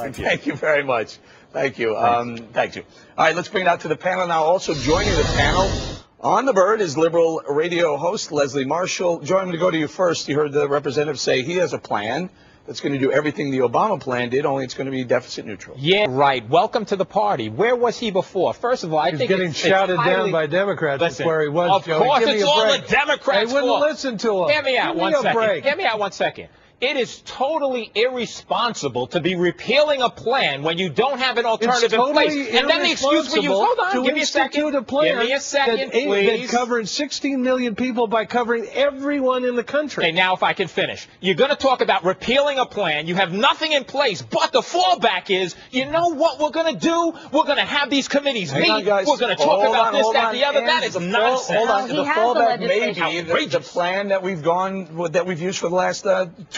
Thank you. Thank you very much. Thank you. Thank you. All right, let's bring it out to the panel now. Also joining the panel on the Bird is Liberal radio host Leslie Marshall. Joe, I'm going to go to you first. You heard the representative say he has a plan that's going to do everything the Obama plan did, only it's going to be deficit neutral. Yeah, right. Welcome to the party. Where was he before? First of all, I think getting shouted down by Democrats. That's where he was, Of Joey. course, Give me it's a all break. the Democrats' They wouldn't fault. listen to him. Hear me out one second. Break. Hear me out 1 second. It is totally irresponsible to be repealing a plan when you don't have an alternative in place. And then the excuse we use, hold on, give me a second. Give me a second, please. That covered 16 million people by covering everyone in the country. Okay, now if I can finish. You're going to talk about repealing a plan. You have nothing in place, but the fallback is, you know what we're going to do? We're going to have these committees meet. We're going to talk about this, that, the other. That is nonsense. Hold on. The fallback may be the plan that we've used for the last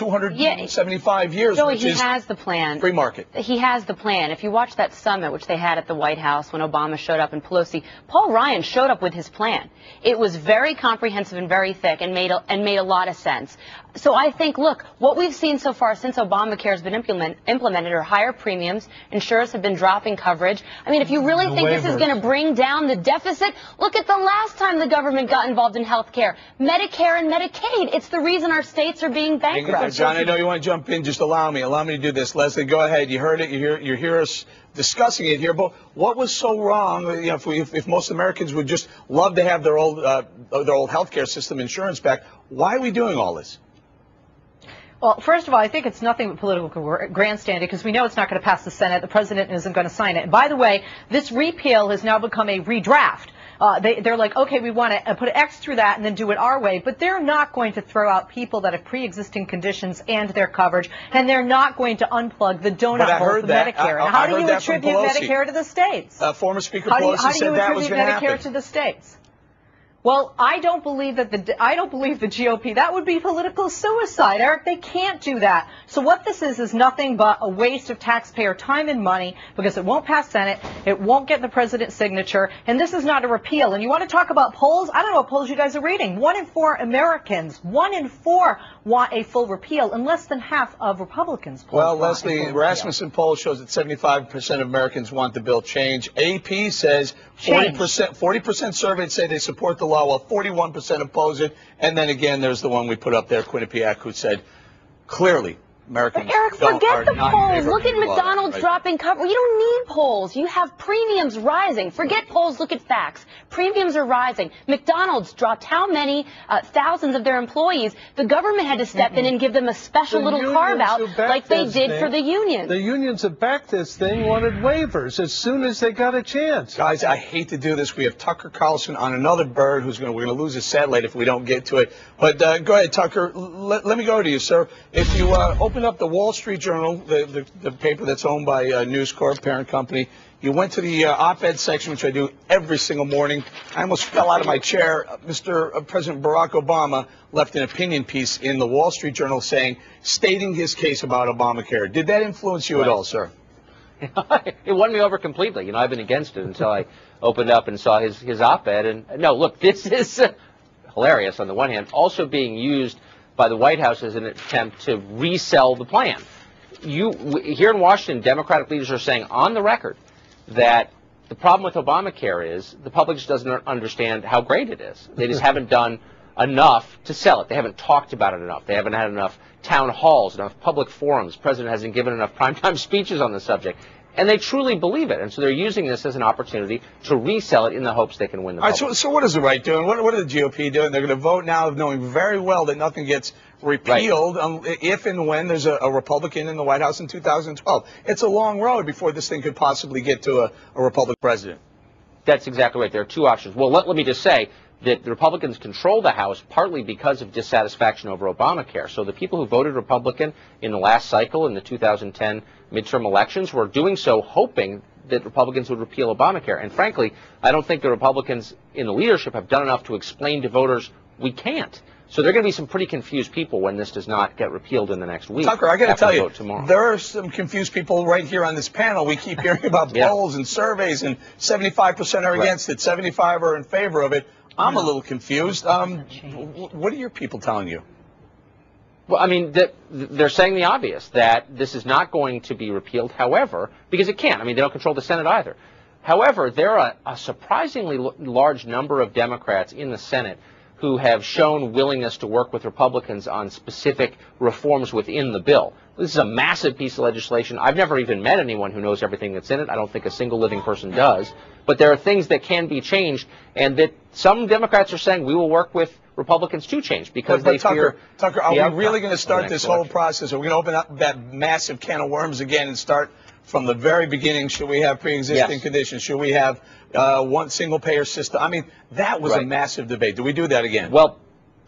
275 years. Joey, he has the plan. Free market. He has the plan. If you watch that summit, which they had at the White House when Obama showed up and Pelosi, Paul Ryan showed up with his plan. It was very comprehensive and very thick and made a lot of sense. So I think, look, what we've seen so far since Obamacare has been implemented are higher premiums. Insurers have been dropping coverage. I mean, if you really think this is going to bring down the deficit, look at the last time the government got involved in health care. Medicare and Medicaid. It's the reason our states are being bankrupt. John, I know you want to jump in. Just allow me to do this. Leslie, go ahead. You heard it. You hear us discussing it here. But what was so wrong? You know, if most Americans would just love to have their old health care system insurance back, why are we doing all this? Well, first of all, I think it's nothing but political grandstanding because we know it's not going to pass the Senate. The president isn't going to sign it. And by the way, this repeal has now become a redraft. They're like, okay, we want to put an X through that and then do it our way. But they're not going to throw out people that have pre-existing conditions and their coverage. And they're not going to unplug the donut hole of Medicare. And how do you attribute Medicare to the states? Former Speaker Pelosi said that was going to happen. How do you attribute Medicare to the states? Well, I don't believe the GOP. That would be political suicide, Eric. They can't do that. So what this is nothing but a waste of taxpayer time and money because it won't pass Senate, it won't get the president's signature, and this is not a repeal. And you want to talk about polls? I don't know what polls you guys are reading. 1 in 4 Americans, 1 in 4 want a full repeal, and less than half of Republicans poll. Well, Leslie, Rasmussen poll shows that 75% of Americans want the bill changed. AP says 40% surveyed say they support the law, while 41% oppose it. And then again, there's the one we put up there, Quinnipiac, who said clearly Americans Eric, forget the polls. Look at law, McDonald's right? dropping coverage. You don't need polls. You have premiums rising. Forget polls. Look at facts. Premiums are rising. McDonald's dropped how many thousands of their employees? The government had to step in and give them a special little carve-out like they did for the unions. The unions that backed this thing wanted waivers as soon as they got a chance. Guys, I hate to do this. We have Tucker Carlson on another Bird we're going to lose his satellite if we don't get to it. But go ahead, Tucker. Let me go to you, sir. If you open up the Wall Street Journal, the paper that's owned by News Corp, parent company, you went to the op-ed section, which I do every single morning. I almost fell out of my chair. Mr. President Barack Obama left an opinion piece in the Wall Street Journal stating his case about Obamacare. Did that influence you at all, sir? It won me over completely. You know, I've been against it until I opened up and saw his op-ed. And no, look, this is hilarious on the one hand, also being used by the White House as an attempt to resell the plan. Here in Washington, Democratic leaders are saying on the record that the problem with Obamacare is the public just doesn't understand how great it is. They just haven't done enough to sell it. They haven't talked about it enough. They haven't had enough town halls, enough public forums. The president hasn't given enough primetime speeches on the subject. And they truly believe it. And so they're using this as an opportunity to resell it in the hopes they can win the public. All right, so what is the right doing? What are the GOP doing? They're going to vote now knowing very well that nothing gets repealed if and when there's a Republican in the White House in 2012. It's a long road before this thing could possibly get to a Republican president. That's exactly right. There are two options. Well, let me just say that the Republicans control the House partly because of dissatisfaction over Obamacare. So the people who voted Republican in the last cycle in the 2010 midterm elections were doing so hoping that Republicans would repeal Obamacare. And frankly, I don't think the Republicans in the leadership have done enough to explain to voters we can't. So there are going to be some pretty confused people when this does not get repealed in the next week. Tucker, I got to tell you, tomorrow. There are some confused people right here on this panel. We keep hearing about polls and surveys, and 75% are against it, 75% are in favor of it. I'm a little confused. What are your people telling you? Well, I mean, they're saying the obvious, that this is not going to be repealed. However, because it can't. I mean, they don't control the Senate either. However, there are a surprisingly large number of Democrats in the Senate who have shown willingness to work with Republicans on specific reforms within the bill. This is a massive piece of legislation. I've never even met anyone who knows everything that's in it. I don't think a single living person does. But there are things that can be changed, and that some Democrats are saying we will work with Republicans to change because they fear. Tucker, are we really going to start this whole process? Are we going to open up that massive can of worms again and start from the very beginning? Should we have pre-existing conditions? Should we have one single-payer system? I mean, that was a massive debate. Do we do that again? Well,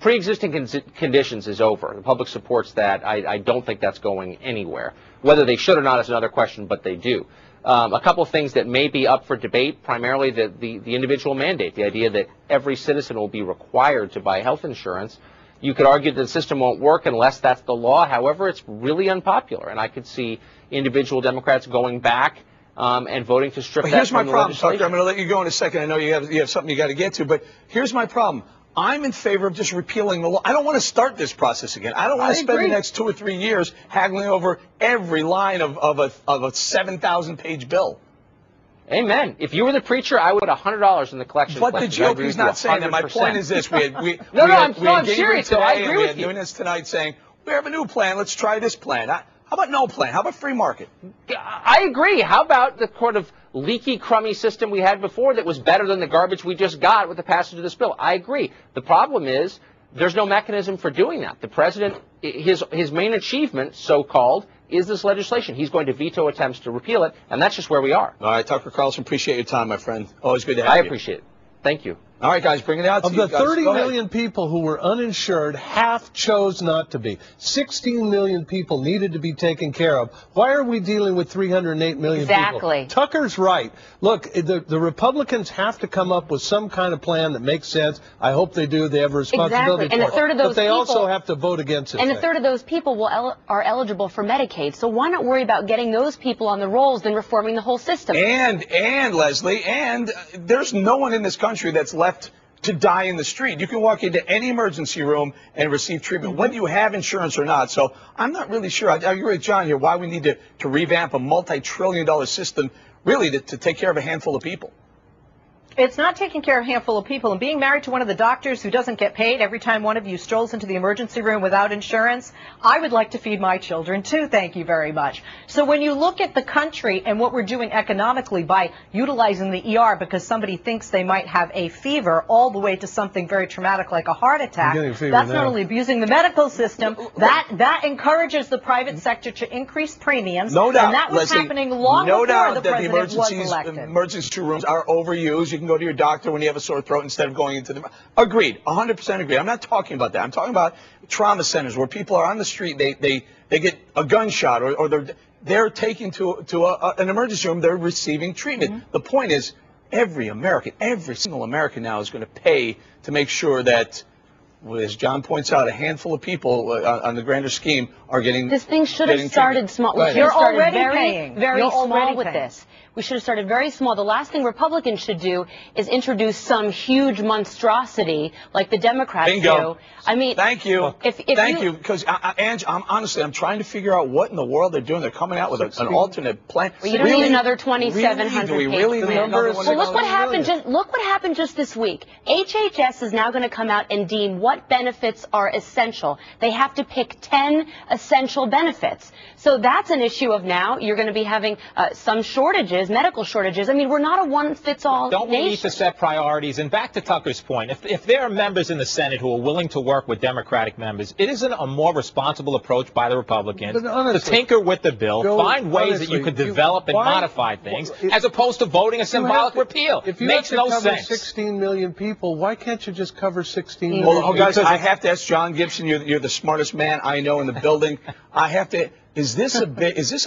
pre-existing conditions is over. The public supports that. I don't think that's going anywhere. Whether they should or not is another question, but they do. A couple of things that may be up for debate, primarily the individual mandate, the idea that every citizen will be required to buy health insurance. You could argue that the system won't work unless that's the law. However, it's really unpopular, and I could see individual Democrats going back and voting to strip that from the legislation. Here's my problem, Tucker. I'm going to let you go in a second. I know you have something you got to get to, but here's my problem. I'm in favor of just repealing the law. I don't want to start this process again. I don't want to spend the next 2 or 3 years haggling over every line of a 7,000-page bill. Amen. If you were the preacher, I would put $100 in the collection. But the GOP's not saying that. My point is this: we had I'm serious. Today, I agree with you. Nunes tonight saying we have a new plan. Let's try this plan. How about no plan? How about free market? I agree. How about the sort of leaky, crummy system we had before that was better than the garbage we just got with the passage of this bill? I agree. The problem is there's no mechanism for doing that. The president, his main achievement, so-called, is this legislation. He's going to veto attempts to repeal it, and that's just where we are. All right, Tucker Carlson, appreciate your time, my friend. Always good to have you. I appreciate it. Thank you. All right, guys, bring it out to you. Of the 30 million people who were uninsured, half chose not to be. 16 million people needed to be taken care of. Why are we dealing with 308 million people? Tucker's right. Look, the Republicans have to come up with some kind of plan that makes sense. I hope they do. They have a responsibility and for a third of those but they people, also have to vote against it. And a third of those people are eligible for Medicaid. So why not worry about getting those people on the rolls than reforming the whole system? And Leslie, there's no one in this country that's left to die in the street. You can walk into any emergency room and receive treatment, whether you have insurance or not. So I'm not really sure. I agree with John here why we need to revamp a multi-trillion-dollar system really to take care of a handful of people. It's not taking care of a handful of people. And being married to one of the doctors who doesn't get paid every time one of you strolls into the emergency room without insurance, I would like to feed my children too, thank you very much. So when you look at the country and what we're doing economically by utilizing the ER because somebody thinks they might have a fever all the way to something very traumatic like a heart attack, that's not only abusing the medical system, that encourages the private sector to increase premiums. No doubt, and that was Leslie, happening long before the president was elected. Emergency rooms are overused. You can go to your doctor when you have a sore throat instead of going into the... Agreed. 100% agree. I'm not talking about that. I'm talking about trauma centers where people are on the street. They get a gunshot or they're taken to an emergency room. They're receiving treatment. The point is every single American now is going to pay to make sure that, as John points out, a handful of people on the grander scheme are getting... This thing should have started small. We should have started very small with this. We should have started very small. The last thing Republicans should do is introduce some huge monstrosity like the Democrats do. I mean, thank you. Thank you, because Ange, I'm trying to figure out what in the world they're doing. They're coming out with an alternate plan. Well, you don't need another 2,700 pages. Well, look what happened just this week. HHS is now going to come out and deem what benefits are essential. They have to pick 10 essential benefits. So that's an issue of now. You're going to be having some shortages, medical shortages. I mean, we're not a one-fits-all nation. Don't we need to set priorities? And back to Tucker's point, if there are members in the Senate who are willing to work with Democratic members, it isn't a more responsible approach by the Republicans to tinker with the bill, find ways that you could develop and modify things, as opposed to voting a symbolic repeal. If you makes have to no cover sense. 16 million people, why can't you just cover 16 million people? Guys, I have to ask John Gibson. You're the smartest man I know in the building. I have to. Is this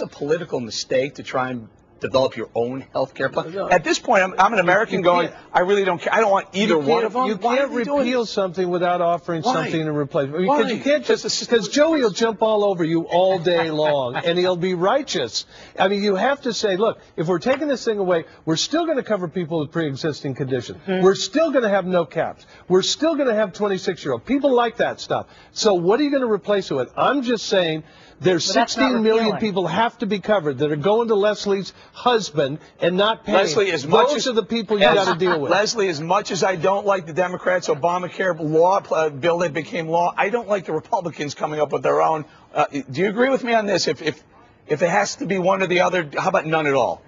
a political mistake to try and develop your own health care plan? At this point, I'm an American going, I really don't care. I don't want either one of them. You can't repeal something without offering something in replacement. Because you can't because Joey will jump all over you all day long, and he'll be righteous. I mean, you have to say, look, if we're taking this thing away, we're still going to cover people with pre-existing conditions. We're still going to have no caps. We're still going to have 26-year-old. People like that stuff. So what are you going to replace it with? I'm just saying there's 16 million people have to be covered that are going to Leslie's husband and not paying. Leslie, as much Those are the people you got to deal with. Leslie, as much as I don't like the Democrats' Obamacare law bill that became law, I don't like the Republicans coming up with their own. Do you agree with me on this? If it has to be one or the other, how about none at all?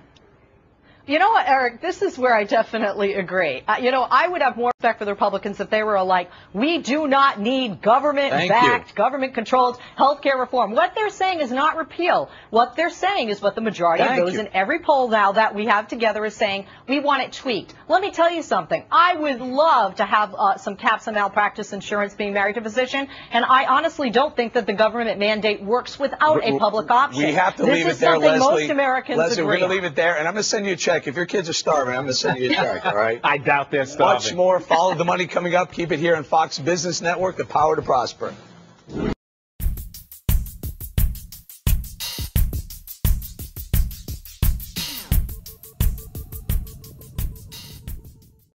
You know what, Eric, this is where I definitely agree. I would have more respect for the Republicans if they were like, we do not need government-backed, government-controlled health care reform. What they're saying is not repeal. What they're saying is what the majority of those in every poll now that we have together is saying, we want it tweaked. Let me tell you something. I would love to have some caps on malpractice insurance being married to physician, and I honestly don't think that the government mandate works without a public option. We have to leave it there, Leslie. Most Americans Leslie, agree. We're going to leave it there, and I'm going to send you a check. If your kids are starving, I'm going to send you a check, all right? I doubt they're starving. Much more. Follow the money coming up. Keep it here on Fox Business Network, the power to prosper.